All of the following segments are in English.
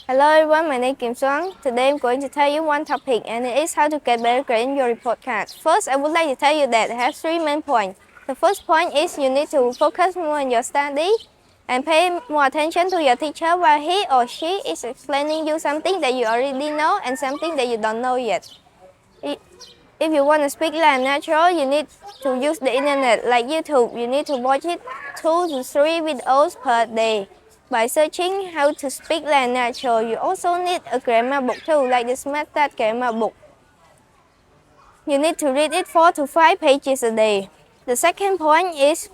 Hello everyone, my name is Kimsorng. Today I'm going to tell you one topic and it is how to get better grade in your report card. First, I would like to tell you that I have 3 main points. The first point is you need to focus more on your study and pay more attention to your teacher while he or she is explaining you something that you already know and something that you don't know yet. If you want to speak like natural, you need to use the internet like YouTube. You need to watch it 2 to 3 videos per day. By searching how to speak like natural, you also need a grammar book too, like the Smart Start grammar book. You need to read it 4 to 5 pages a day. The second point is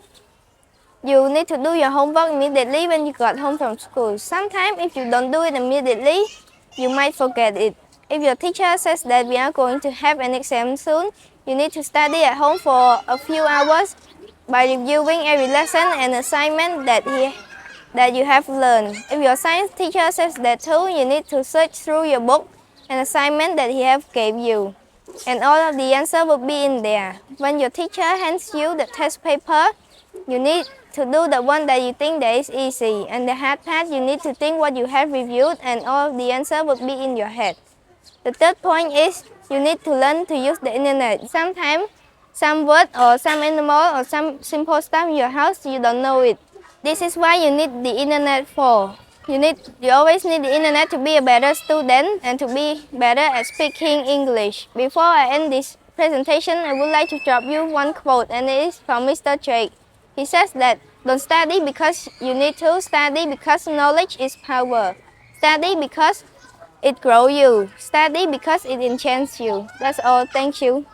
you need to do your homework immediately when you got home from school. Sometimes if you don't do it immediately, you might forget it. If your teacher says that we are going to have an exam soon, you need to study at home for a few hours by reviewing every lesson and assignment that you have learned. If your science teacher says that too, you need to search through your book and assignment that he have gave you. And all of the answer will be in there. When your teacher hands you the test paper, you need to do the one that you think that is easy. And the hard part, you need to think what you have reviewed and all of the answer will be in your head. The third point is you need to learn to use the internet. Sometimes some word or some animal or some simple stuff in your house, you don't know it. This is why you need the internet for. You always need the internet to be a better student and to be better at speaking English. Before I end this presentation, I would like to drop you one quote and it is from Mr. Drake. He says that don't study because you need to, study because knowledge is power. Study because it grows you. Study because it enchants you. That's all. Thank you.